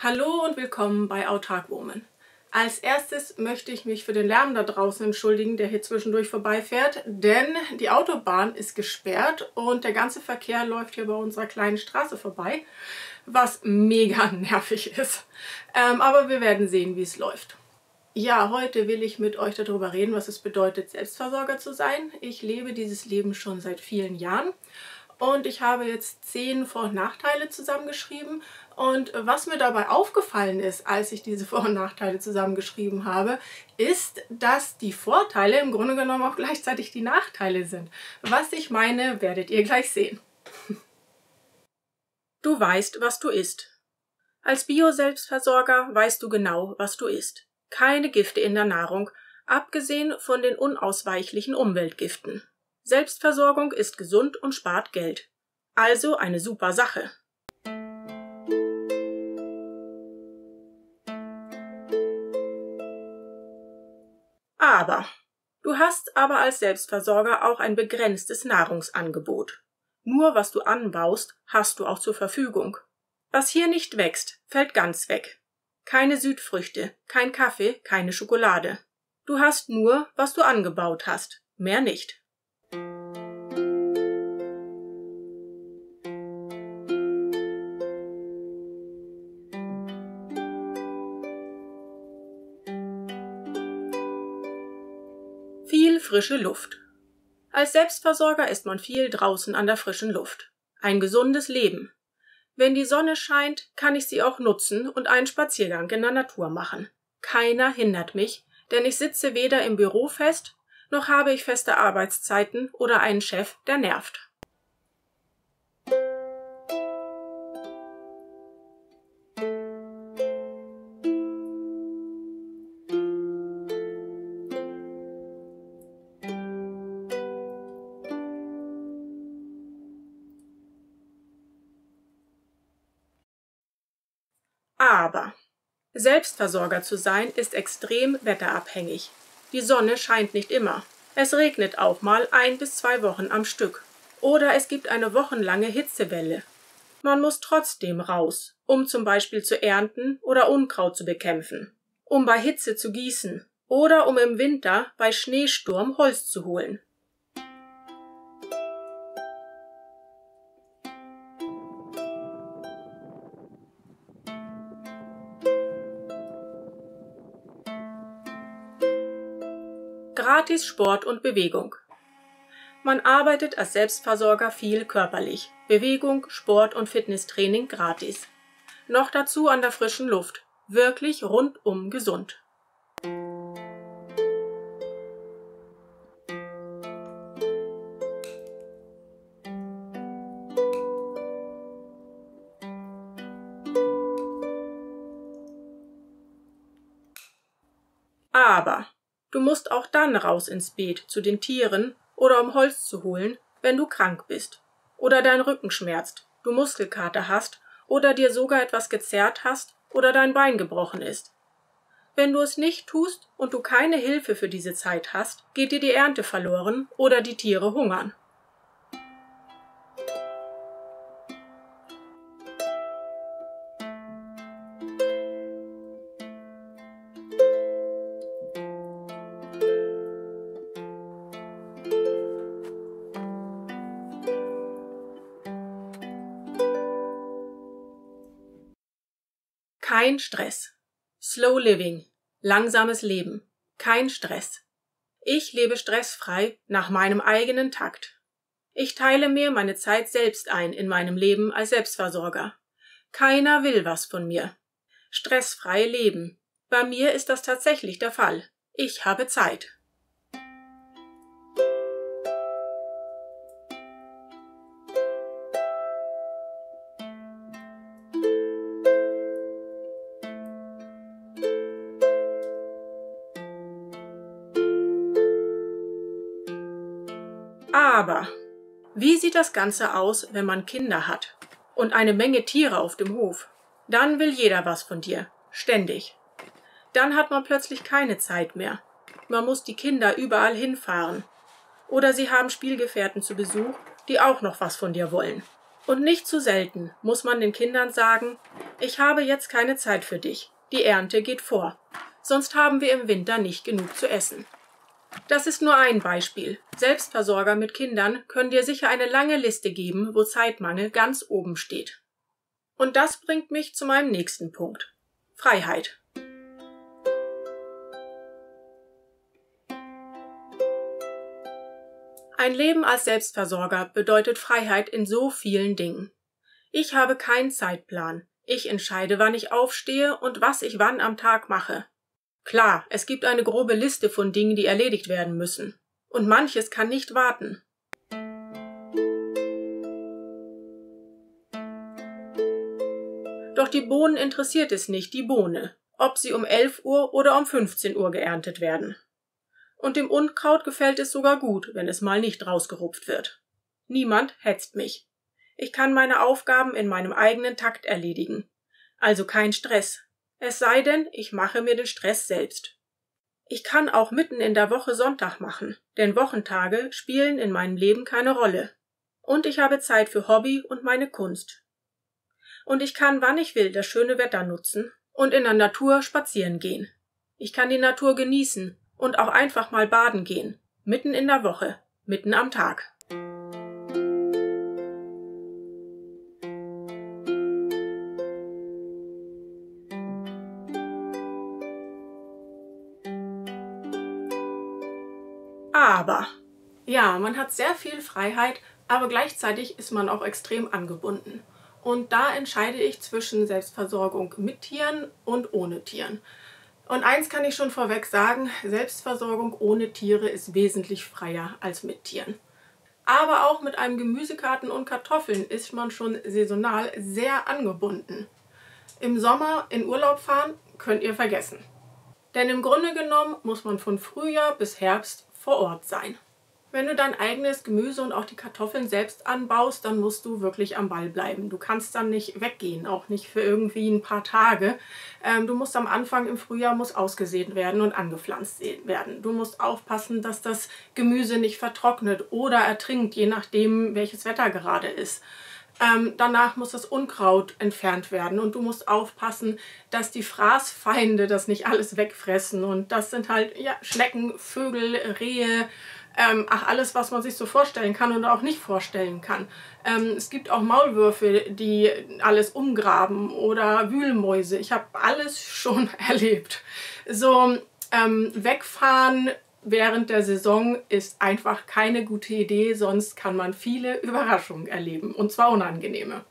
Hallo und willkommen bei Autark Woman. Als erstes möchte ich mich für den Lärm da draußen entschuldigen, der hier zwischendurch vorbeifährt, denn die Autobahn ist gesperrt und der ganze Verkehr läuft hier bei unserer kleinen Straße vorbei, was mega nervig ist. Aber wir werden sehen, wie es läuft. Ja, heute will ich mit euch darüber reden, was es bedeutet, Selbstversorger zu sein. Ich lebe dieses Leben schon seit vielen Jahren. Und ich habe jetzt 10 Vor- und Nachteile zusammengeschrieben. Und was mir dabei aufgefallen ist, als ich diese Vor- und Nachteile zusammengeschrieben habe, ist, dass die Vorteile im Grunde genommen auch gleichzeitig die Nachteile sind. Was ich meine, werdet ihr gleich sehen. Du weißt, was du isst. Als Bio-Selbstversorger weißt du genau, was du isst. Keine Gifte in der Nahrung, abgesehen von den unausweichlichen Umweltgiften. Selbstversorgung ist gesund und spart Geld. Also eine super Sache. Aber du hast aber als Selbstversorger auch ein begrenztes Nahrungsangebot. Nur was du anbaust, hast du auch zur Verfügung. Was hier nicht wächst, fällt ganz weg. Keine Südfrüchte, kein Kaffee, keine Schokolade. Du hast nur, was du angebaut hast, mehr nicht. Viel frische Luft. Als Selbstversorger ist man viel draußen an der frischen Luft. Ein gesundes Leben. Wenn die Sonne scheint, kann ich sie auch nutzen und einen Spaziergang in der Natur machen. Keiner hindert mich, denn ich sitze weder im Büro fest, noch habe ich feste Arbeitszeiten oder einen Chef, der nervt. Aber Selbstversorger zu sein ist extrem wetterabhängig. Die Sonne scheint nicht immer. Es regnet auch mal 1 bis 2 Wochen am Stück. Oder es gibt eine wochenlange Hitzewelle. Man muss trotzdem raus, um zum Beispiel zu ernten oder Unkraut zu bekämpfen, um bei Hitze zu gießen oder um im Winter bei Schneesturm Holz zu holen. Gratis Sport und Bewegung. Man arbeitet als Selbstversorger viel körperlich. Bewegung, Sport und Fitnesstraining gratis. Noch dazu an der frischen Luft. Wirklich rundum gesund. Aber du musst auch dann raus ins Beet zu den Tieren oder um Holz zu holen, wenn du krank bist oder dein Rücken schmerzt, du Muskelkater hast oder dir sogar etwas gezerrt hast oder dein Bein gebrochen ist. Wenn du es nicht tust und du keine Hilfe für diese Zeit hast, geht dir die Ernte verloren oder die Tiere hungern. Kein Stress. Slow Living. Langsames Leben. Kein Stress. Ich lebe stressfrei nach meinem eigenen Takt. Ich teile mir meine Zeit selbst ein in meinem Leben als Selbstversorger. Keiner will was von mir. Stressfrei leben. Bei mir ist das tatsächlich der Fall. Ich habe Zeit. Aber wie sieht das Ganze aus, wenn man Kinder hat und eine Menge Tiere auf dem Hof? Dann will jeder was von dir, ständig. Dann hat man plötzlich keine Zeit mehr. Man muss die Kinder überall hinfahren. Oder sie haben Spielgefährten zu Besuch, die auch noch was von dir wollen. Und nicht zu selten muss man den Kindern sagen, ich habe jetzt keine Zeit für dich, die Ernte geht vor, sonst haben wir im Winter nicht genug zu essen. Das ist nur ein Beispiel. Selbstversorger mit Kindern können dir sicher eine lange Liste geben, wo Zeitmangel ganz oben steht. Und das bringt mich zu meinem nächsten Punkt. Freiheit. Ein Leben als Selbstversorger bedeutet Freiheit in so vielen Dingen. Ich habe keinen Zeitplan. Ich entscheide, wann ich aufstehe und was ich wann am Tag mache. Klar, es gibt eine grobe Liste von Dingen, die erledigt werden müssen. Und manches kann nicht warten. Doch die Bohnen interessiert es nicht, die Bohne, ob sie um 11 Uhr oder um 15 Uhr geerntet werden. Und dem Unkraut gefällt es sogar gut, wenn es mal nicht rausgerupft wird. Niemand hetzt mich. Ich kann meine Aufgaben in meinem eigenen Takt erledigen. Also kein Stress. Es sei denn, ich mache mir den Stress selbst. Ich kann auch mitten in der Woche Sonntag machen, denn Wochentage spielen in meinem Leben keine Rolle. Und ich habe Zeit für Hobby und meine Kunst. Und ich kann, wann ich will, das schöne Wetter nutzen und in der Natur spazieren gehen. Ich kann die Natur genießen und auch einfach mal baden gehen, mitten in der Woche, mitten am Tag. Aber, ja, man hat sehr viel Freiheit, aber gleichzeitig ist man auch extrem angebunden. Und da entscheide ich zwischen Selbstversorgung mit Tieren und ohne Tieren. Und eins kann ich schon vorweg sagen, Selbstversorgung ohne Tiere ist wesentlich freier als mit Tieren. Aber auch mit einem Gemüsegarten und Kartoffeln ist man schon saisonal sehr angebunden. Im Sommer in Urlaub fahren könnt ihr vergessen. Denn im Grunde genommen muss man von Frühjahr bis Herbst vor Ort sein. Wenn du dein eigenes Gemüse und auch die Kartoffeln selbst anbaust, dann musst du wirklich am Ball bleiben. Du kannst dann nicht weggehen, auch nicht für irgendwie ein paar Tage. Du musst am Anfang im Frühjahr muss ausgesät werden und angepflanzt werden. Du musst aufpassen, dass das Gemüse nicht vertrocknet oder ertrinkt, je nachdem, welches Wetter gerade ist. Danach muss das Unkraut entfernt werden und du musst aufpassen, dass die Fraßfeinde das nicht alles wegfressen. Und das sind halt ja, Schnecken, Vögel, Rehe, alles, was man sich so vorstellen kann oder auch nicht vorstellen kann. Es gibt auch Maulwürfe, die alles umgraben oder Wühlmäuse. Ich habe alles schon erlebt. So, wegfahren während der Saison ist einfach keine gute Idee, sonst kann man viele Überraschungen erleben, und zwar unangenehme.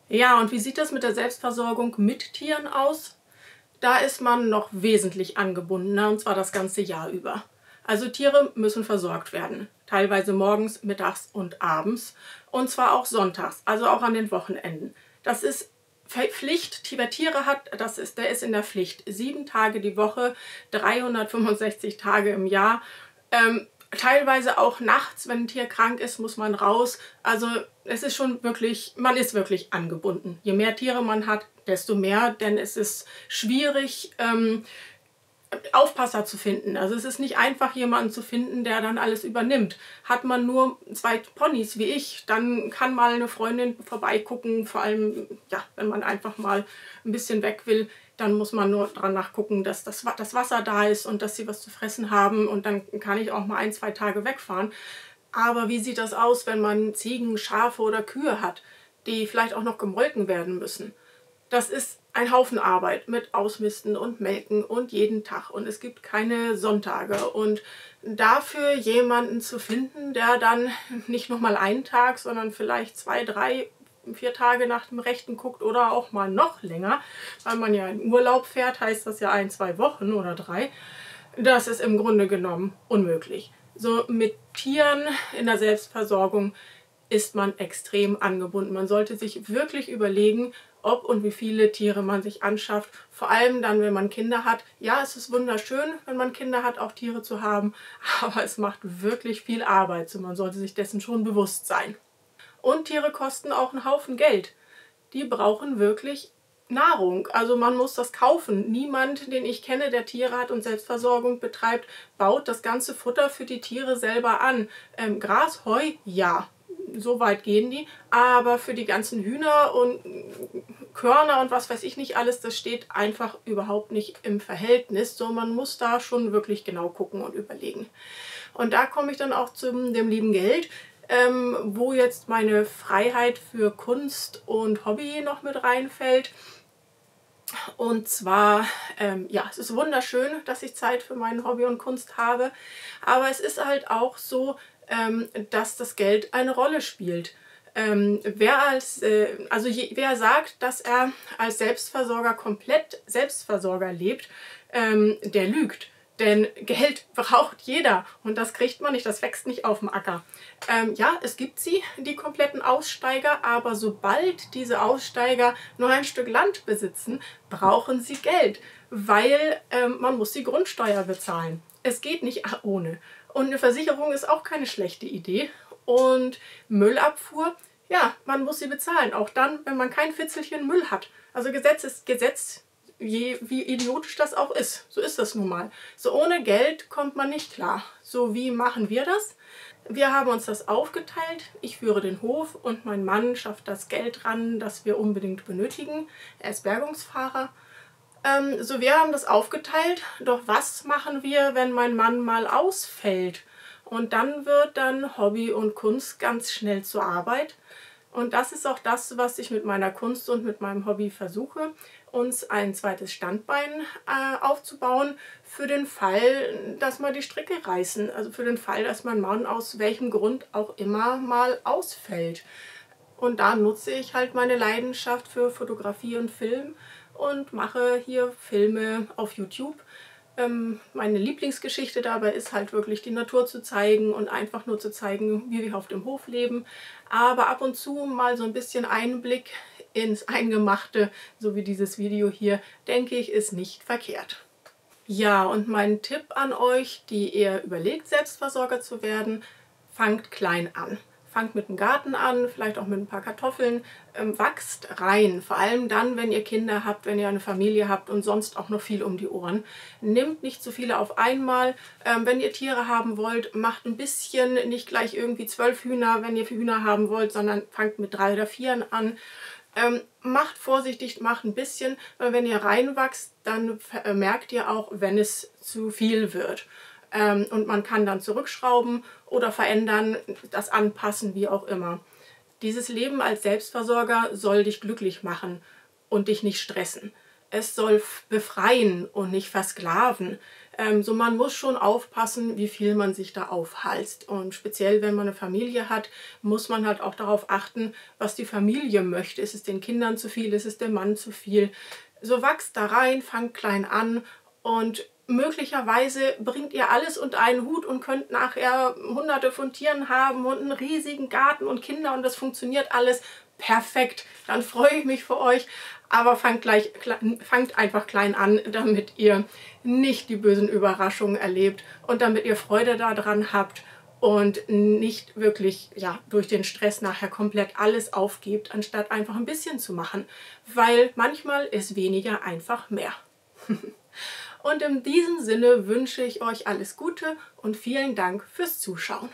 Ja, und wie sieht das mit der Selbstversorgung mit Tieren aus? Da ist man noch wesentlich angebundener, und zwar das ganze Jahr über. Also Tiere müssen versorgt werden, teilweise morgens, mittags und abends, und zwar auch sonntags, also auch an den Wochenenden. Das ist Pflicht, wer Tiere hat, der ist in der Pflicht. 7 Tage die Woche, 365 Tage im Jahr. Teilweise auch nachts, wenn ein Tier krank ist, muss man raus. Also es ist schon wirklich, man ist wirklich angebunden. Je mehr Tiere man hat, desto mehr, denn es ist schwierig, Aufpasser zu finden. Also es ist nicht einfach, jemanden zu finden, der dann alles übernimmt. Hat man nur 2 Ponys wie ich, dann kann mal eine Freundin vorbeigucken, vor allem, ja, wenn man einfach mal ein bisschen weg will, dann muss man nur dran nachgucken, dass das Wasser da ist und dass sie was zu fressen haben, und dann kann ich auch mal 1, 2 Tage wegfahren. Aber wie sieht das aus, wenn man Ziegen, Schafe oder Kühe hat, die vielleicht auch noch gemolken werden müssen? Das ist ein Haufen Arbeit mit Ausmisten und Melken und jeden Tag. Und es gibt keine Sonntage. Und dafür jemanden zu finden, der dann nicht nochmal einen Tag, sondern vielleicht 2, 3, 4 Tage nach dem Rechten guckt oder auch mal noch länger, weil man ja in Urlaub fährt, heißt das ja 1, 2 Wochen oder 3. Das ist im Grunde genommen unmöglich. So mit Tieren in der Selbstversorgung ist man extrem angebunden. Man sollte sich wirklich überlegen, ob und wie viele Tiere man sich anschafft. Vor allem dann, wenn man Kinder hat. Ja, es ist wunderschön, wenn man Kinder hat, auch Tiere zu haben, aber es macht wirklich viel Arbeit. So, man sollte sich dessen schon bewusst sein. Und Tiere kosten auch einen Haufen Geld. Die brauchen wirklich Nahrung. Also man muss das kaufen. Niemand, den ich kenne, der Tiere hat und Selbstversorgung betreibt, baut das ganze Futter für die Tiere selber an. Gras, Heu, ja. so weit gehen die. Aber für die ganzen Hühner und Körner und was weiß ich nicht alles, das steht einfach überhaupt nicht im Verhältnis. So, man muss da schon wirklich genau gucken und überlegen. Und da komme ich dann auch zu dem lieben Geld, wo jetzt meine Freiheit für Kunst und Hobby noch mit reinfällt. Und zwar, ja, es ist wunderschön, dass ich Zeit für mein Hobby und Kunst habe, aber es ist halt auch so, dass das Geld eine Rolle spielt. Wer sagt, dass er als Selbstversorger komplett Selbstversorger lebt, der lügt. Denn Geld braucht jeder und das kriegt man nicht, das wächst nicht auf dem Acker. Ja, es gibt sie, die kompletten Aussteiger, aber sobald diese Aussteiger nur ein Stück Land besitzen, brauchen sie Geld, weil man muss die Grundsteuer bezahlen. Es geht nicht ohne. Und eine Versicherung ist auch keine schlechte Idee. Und Müllabfuhr, ja, man muss sie bezahlen, auch dann, wenn man kein Fitzelchen Müll hat. Also Gesetz ist Gesetz. Wie idiotisch das auch ist. So ist das nun mal. So ohne Geld kommt man nicht klar. So, wie machen wir das? Wir haben uns das aufgeteilt. Ich führe den Hof und mein Mann schafft das Geld ran, das wir unbedingt benötigen. Er ist Bergungsfahrer. So, wir haben das aufgeteilt. Doch was machen wir, wenn mein Mann mal ausfällt? Und dann wird dann Hobby und Kunst ganz schnell zur Arbeit. Und das ist auch das, was ich mit meiner Kunst und mit meinem Hobby versuche, uns ein zweites Standbein aufzubauen für den Fall, dass mal die Stricke reißen. Also für den Fall, dass mein Mann aus welchem Grund auch immer mal ausfällt. Und da nutze ich halt meine Leidenschaft für Fotografie und Film und mache hier Filme auf YouTube. Meine Lieblingsgeschichte dabei ist halt wirklich die Natur zu zeigen und einfach nur zu zeigen, wie wir auf dem Hof leben. Aber ab und zu mal so ein bisschen Einblick ins Eingemachte, so wie dieses Video hier, denke ich, ist nicht verkehrt. Ja, und mein Tipp an euch, die ihr überlegt, Selbstversorger zu werden, fangt klein an. Fangt mit dem Garten an, vielleicht auch mit ein paar Kartoffeln, wachst rein. Vor allem dann, wenn ihr Kinder habt, wenn ihr eine Familie habt und sonst auch noch viel um die Ohren. Nehmt nicht zu viele auf einmal. Wenn ihr Tiere haben wollt, macht ein bisschen, nicht gleich irgendwie 12 Hühner, wenn ihr Hühner haben wollt, sondern fangt mit 3 oder 4 an. Macht vorsichtig, macht ein bisschen, weil wenn ihr reinwachst, dann merkt ihr auch, wenn es zu viel wird. Und man kann dann zurückschrauben oder verändern, das anpassen, wie auch immer. Dieses Leben als Selbstversorger soll dich glücklich machen und dich nicht stressen. Es soll befreien und nicht versklaven. So, man muss schon aufpassen, wie viel man sich da aufhalst. Und speziell, wenn man eine Familie hat, muss man halt auch darauf achten, was die Familie möchte. Ist es den Kindern zu viel? Ist es dem Mann zu viel? So, wachst da rein, fangt klein an und möglicherweise bringt ihr alles unter einen Hut und könnt nachher hunderte von Tieren haben und einen riesigen Garten und Kinder und das funktioniert alles perfekt. Dann freue ich mich für euch, aber fangt einfach klein an, damit ihr nicht die bösen Überraschungen erlebt und damit ihr Freude daran habt und nicht wirklich durch den Stress nachher komplett alles aufgebt, anstatt einfach ein bisschen zu machen, weil manchmal ist weniger einfach mehr. Und in diesem Sinne wünsche ich euch alles Gute und vielen Dank fürs Zuschauen.